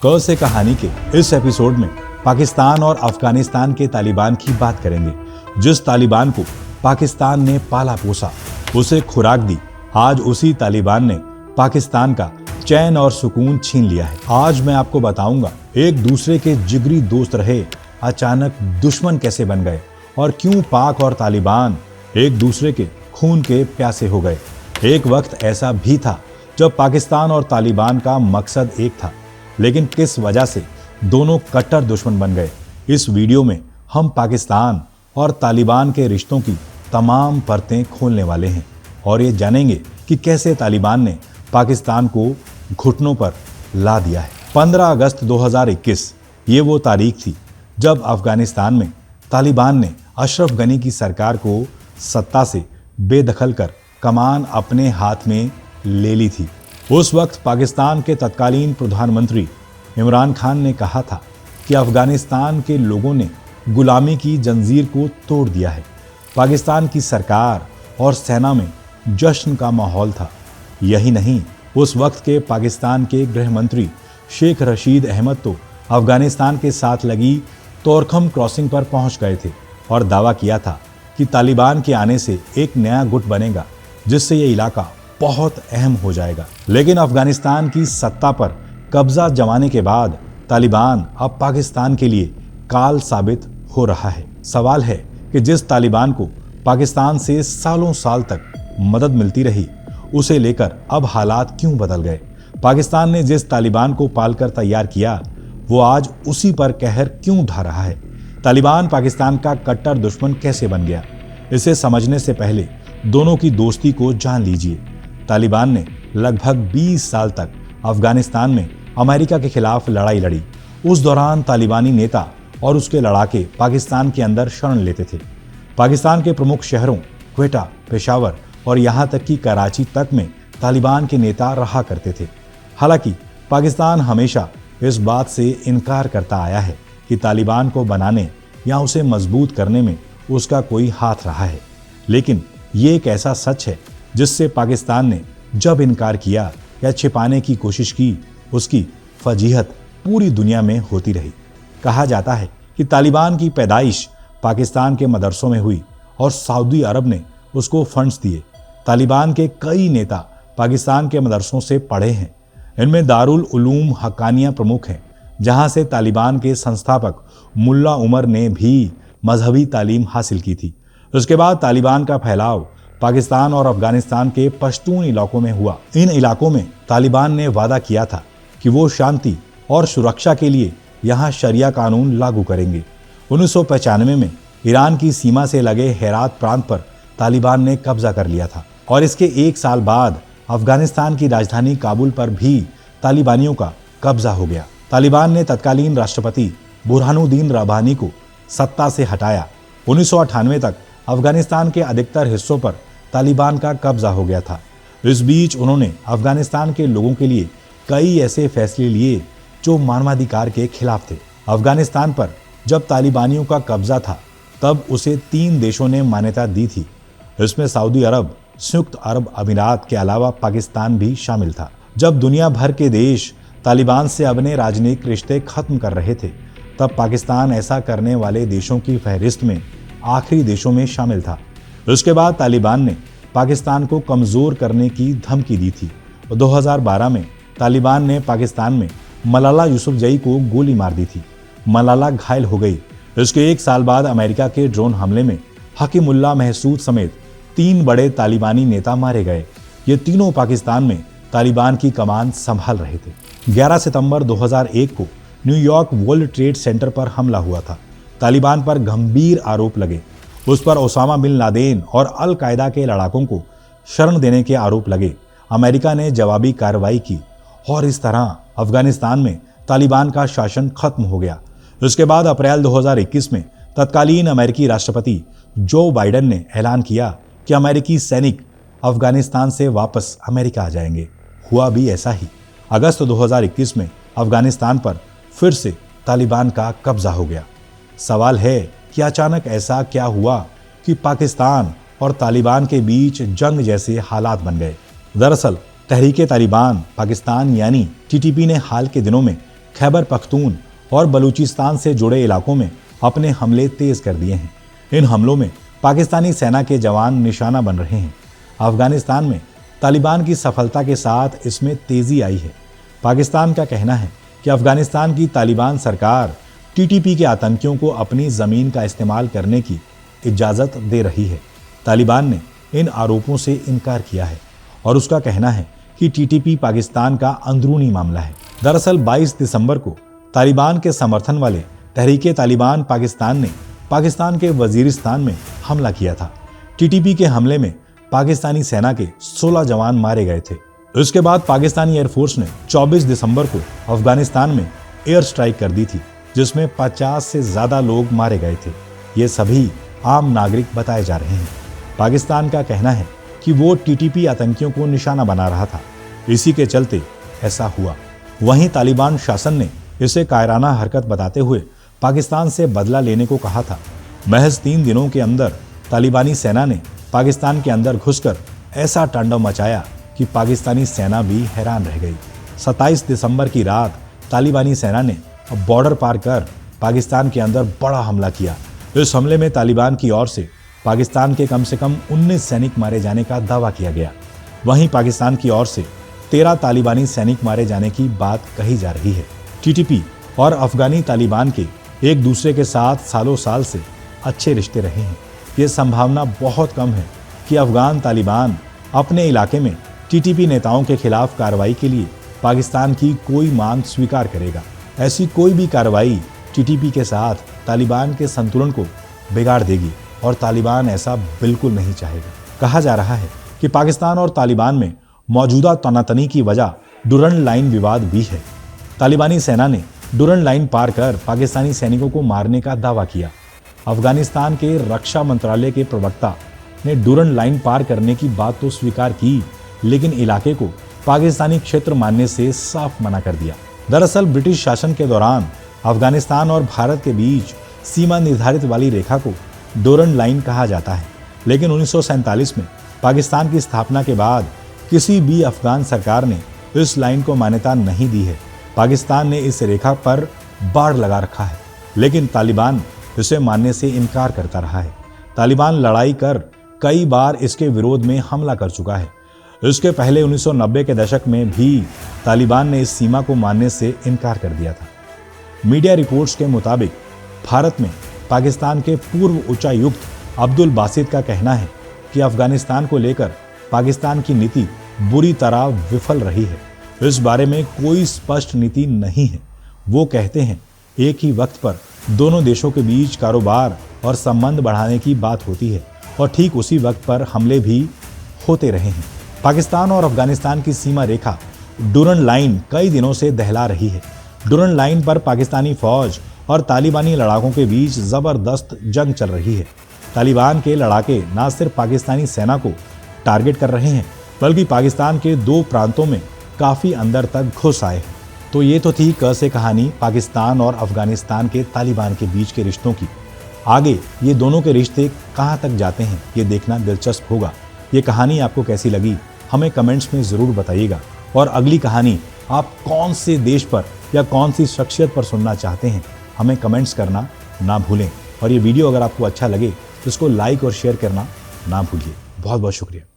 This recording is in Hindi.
क से कहानी के इस एपिसोड में पाकिस्तान और अफगानिस्तान के तालिबान की बात करेंगे। जिस तालिबान को पाकिस्तान ने पाला पोसा, उसे खुराक दी, आज उसी तालिबान ने पाकिस्तान का चैन और सुकून छीन लिया है। आज मैं आपको बताऊंगा एक दूसरे के जिगरी दोस्त रहे अचानक दुश्मन कैसे बन गए और क्यों पाक और तालिबान एक दूसरे के खून के प्यासे हो गए। एक वक्त ऐसा भी था जब पाकिस्तान और तालिबान का मकसद एक था, लेकिन किस वजह से दोनों कट्टर दुश्मन बन गए। इस वीडियो में हम पाकिस्तान और तालिबान के रिश्तों की तमाम परतें खोलने वाले हैं और ये जानेंगे कि कैसे तालिबान ने पाकिस्तान को घुटनों पर ला दिया है। 15 अगस्त 2021 ये वो तारीख थी जब अफगानिस्तान में तालिबान ने अशरफ गनी की सरकार को सत्ता से बेदखल कर कमान अपने हाथ में ले ली थी। उस वक्त पाकिस्तान के तत्कालीन प्रधानमंत्री इमरान खान ने कहा था कि अफगानिस्तान के लोगों ने गुलामी की जंजीर को तोड़ दिया है। पाकिस्तान की सरकार और सेना में जश्न का माहौल था। यही नहीं, उस वक्त के पाकिस्तान के गृह मंत्री शेख रशीद अहमद तो अफगानिस्तान के साथ लगी तोरखम क्रॉसिंग पर पहुंच गए थे और दावा किया था कि तालिबान के आने से एक नया गुट बनेगा जिससे ये इलाका बहुत अहम हो जाएगा। लेकिन अफगानिस्तान की सत्ता पर कब्जा जमाने के बाद तालिबान अब पाकिस्तान के लिए काल साबित हो रहा है। सवाल है कि जिस तालिबान को पाकिस्तान से सालों साल तक मदद मिलती रही, उसे लेकर अब हालात क्यों बदल गए। पाकिस्तान ने जिस तालिबान को पालकर तैयार किया, वो आज उसी पर कहर क्यों ढा रहा है। तालिबान पाकिस्तान का कट्टर दुश्मन कैसे बन गया, इसे समझने से पहले दोनों की दोस्ती को जान लीजिए। तालिबान ने लगभग 20 साल तक अफगानिस्तान में अमेरिका के खिलाफ लड़ाई लड़ी। उस दौरान तालिबानी नेता और उसके लड़ाके पाकिस्तान के अंदर शरण लेते थे। पाकिस्तान के प्रमुख शहरों क्वेटा, पेशावर और यहाँ तक कि कराची तक में तालिबान के नेता रहा करते थे। हालांकि पाकिस्तान हमेशा इस बात से इनकार करता आया है कि तालिबान को बनाने या उसे मजबूत करने में उसका कोई हाथ रहा है, लेकिन ये एक ऐसा सच है जिससे पाकिस्तान ने जब इनकार किया या छिपाने की कोशिश की, उसकी फजीहत पूरी दुनिया में होती रही। कहा जाता है कि तालिबान की पैदाइश पाकिस्तान के मदरसों में हुई और सऊदी अरब ने उसको फंड्स दिए। तालिबान के कई नेता पाकिस्तान के मदरसों से पढ़े हैं। इनमें दारुल उलूम हक्कानिया प्रमुख हैं, जहां से तालिबान के संस्थापक मुल्ला उमर ने भी मजहबी तालीम हासिल की थी। उसके बाद तालिबान का फैलाव पाकिस्तान और अफगानिस्तान के पश्तून इलाकों में हुआ। इन इलाकों में तालिबान ने वादा किया था कि वो शांति और सुरक्षा के लिए यहाँ शरिया कानून लागू करेंगे। 1995 में ईरान की सीमा से लगे हेरात प्रांत पर तालिबान ने कब्जा कर लिया था और इसके एक साल बाद अफगानिस्तान की राजधानी काबुल पर भी तालिबानियों का कब्जा हो गया। तालिबान ने तत्कालीन राष्ट्रपति बुरहानुद्दीन रब्बानी को सत्ता से हटाया। 1998 तक अफगानिस्तान के अधिकतर हिस्सों पर तालिबान का कब्जा हो गया था। इस बीच उन्होंने अफगानिस्तान के लोगों के लिए कई ऐसे फैसले लिए जो मानवाधिकार के खिलाफ थे। अफगानिस्तान पर जब तालिबानियों का कब्जा था, तब उसे 3 देशों ने मान्यता दी थी। इसमें सऊदी अरब, संयुक्त अरब अमीरात के अलावा पाकिस्तान भी शामिल था। जब दुनिया भर के देश तालिबान से अपने राजनीतिक रिश्ते खत्म कर रहे थे, तब पाकिस्तान ऐसा करने वाले देशों की फहरिस्त में आखिरी देशों में शामिल था। उसके बाद तालिबान ने पाकिस्तान को कमज़ोर करने की धमकी दी थी। 2012 में तालिबान ने पाकिस्तान में मलाला यूसुफजई को गोली मार दी थी। मलाला घायल हो गई। इसके एक साल बाद अमेरिका के ड्रोन हमले में हकीमुल्लाह महसूद समेत 3 बड़े तालिबानी नेता मारे गए। ये तीनों पाकिस्तान में तालिबान की कमान संभाल रहे थे। 11 सितंबर 2001 को न्यूयॉर्क वर्ल्ड ट्रेड सेंटर पर हमला हुआ था। तालिबान पर गंभीर आरोप लगे। उस पर ओसामा बिन लादेन और अल कायदा के लड़ाकों को शरण देने के आरोप लगे। अमेरिका ने जवाबी कार्रवाई की और इस तरह अफगानिस्तान में तालिबान का शासन खत्म हो गया। उसके बाद अप्रैल 2021 में तत्कालीन अमेरिकी राष्ट्रपति जो बाइडेन ने ऐलान किया कि अमेरिकी सैनिक अफगानिस्तान से वापस अमेरिका आ जाएंगे। हुआ भी ऐसा ही। अगस्त 2021 में अफगानिस्तान पर फिर से तालिबान का कब्जा हो गया। सवाल है कि अचानक ऐसा क्या हुआ कि पाकिस्तान और तालिबान के बीच जंग जैसे हालात बन गए। दरअसल तहरीके तालिबान पाकिस्तान यानी टीटीपी ने हाल के दिनों में खैबर पख्तून और बलूचिस्तान से जुड़े इलाकों में अपने हमले तेज कर दिए हैं। इन हमलों में पाकिस्तानी सेना के जवान निशाना बन रहे हैं। अफगानिस्तान में तालिबान की सफलता के साथ इसमें तेजी आई है। पाकिस्तान का कहना है कि अफगानिस्तान की तालिबान सरकार टीटीपी के आतंकियों को अपनी जमीन का इस्तेमाल करने की इजाजत दे रही है। तालिबान ने इन आरोपों से इनकार किया है और उसका कहना है कि टीटीपी पाकिस्तान का अंदरूनी मामला है। दरअसल 22 दिसंबर को तालिबान के समर्थन वाले तहरीके तालिबान पाकिस्तान ने पाकिस्तान के वजीरिस्तान में हमला किया था। टीटीपी के हमले में पाकिस्तानी सेना के 16 जवान मारे गए थे। इसके बाद पाकिस्तानी एयरफोर्स ने 24 दिसंबर को अफगानिस्तान में एयर स्ट्राइक कर दी थी, जिसमें 50 से ज्यादा लोग मारे गए थे। ये सभी आम नागरिक बताए जा रहे हैं। पाकिस्तान का कहना है कि वो टीटीपी आतंकियों को निशाना बना रहा था, इसी के चलते ऐसा हुआ। वहीं तालिबान शासन ने इसे कायराना हरकत बताते हुए पाकिस्तान से बदला लेने को कहा था। महज 3 दिनों के अंदर तालिबानी सेना ने पाकिस्तान के अंदर घुसकर ऐसा तांडव मचाया कि पाकिस्तानी सेना भी हैरान रह गई। 27 दिसंबर की रात तालिबानी सेना ने बॉर्डर पार कर पाकिस्तान के अंदर बड़ा हमला किया। इस हमले में तालिबान की ओर से पाकिस्तान के कम से कम 19 सैनिक मारे जाने का दावा किया गया। वहीं पाकिस्तान की ओर से 13 तालिबानी सैनिक मारे जाने की बात कही जा रही है। टीटीपी और अफगानी तालिबान के एक दूसरे के साथ सालों साल से अच्छे रिश्ते रहे हैं। ये संभावना बहुत कम है कि अफगान तालिबान अपने इलाके में टीटीपी नेताओं के खिलाफ कार्रवाई के लिए पाकिस्तान की कोई मांग स्वीकार करेगा। ऐसी कोई भी कार्रवाई टीटीपी के साथ तालिबान के संतुलन को बिगाड़ देगी और तालिबान ऐसा बिल्कुल नहीं चाहेगा। कहा जा रहा है कि पाकिस्तान और तालिबान में मौजूदा तनातनी की वजह डुरंड लाइन विवाद भी है। तालिबानी सेना ने डुरंड लाइन पार कर पाकिस्तानी सैनिकों को मारने का दावा किया। अफगानिस्तान के रक्षा मंत्रालय के प्रवक्ता ने डुरंड लाइन पार करने की बात तो स्वीकार की, लेकिन इलाके को पाकिस्तानी क्षेत्र मानने से साफ मना कर दिया। दरअसल ब्रिटिश शासन के दौरान अफगानिस्तान और भारत के बीच सीमा निर्धारित वाली रेखा को डुरंड लाइन कहा जाता है, लेकिन 1947 में पाकिस्तान की स्थापना के बाद किसी भी अफगान सरकार ने इस लाइन को मान्यता नहीं दी है। पाकिस्तान ने इस रेखा पर बाड़ लगा रखा है, लेकिन तालिबान इसे मानने से इनकार करता रहा है। तालिबान लड़ाई कर कई बार इसके विरोध में हमला कर चुका है। इसके पहले 1990 के दशक में भी तालिबान ने इस सीमा को मानने से इनकार कर दिया था। मीडिया रिपोर्ट्स के मुताबिक भारत में पाकिस्तान के पूर्व उच्चायुक्त अब्दुल बासित का कहना है कि अफगानिस्तान को लेकर पाकिस्तान की नीति बुरी तरह विफल रही है। इस बारे में कोई स्पष्ट नीति नहीं है। वो कहते हैं एक ही वक्त पर दोनों देशों के बीच कारोबार और संबंध बढ़ाने की बात होती है और ठीक उसी वक्त पर हमले भी होते रहे हैं। पाकिस्तान और अफगानिस्तान की सीमा रेखा डुरंड लाइन कई दिनों से दहला रही है। डुरंड लाइन पर पाकिस्तानी फौज और तालिबानी लड़ाकों के बीच जबरदस्त जंग चल रही है। तालिबान के लड़ाके न सिर्फ पाकिस्तानी सेना को टारगेट कर रहे हैं, बल्कि पाकिस्तान के 2 प्रांतों में काफी अंदर तक घुस आए हैं। तो ये तो थी क से कहानी पाकिस्तान और अफगानिस्तान के तालिबान के बीच के रिश्तों की। आगे ये दोनों के रिश्ते कहाँ तक जाते हैं, ये देखना दिलचस्प होगा। ये कहानी आपको कैसी लगी हमें कमेंट्स में ज़रूर बताइएगा। और अगली कहानी आप कौन से देश पर या कौन सी शख्सियत पर सुनना चाहते हैं, हमें कमेंट्स करना ना भूलें। और ये वीडियो अगर आपको अच्छा लगे तो इसको लाइक और शेयर करना ना भूलिए। बहुत बहुत शुक्रिया।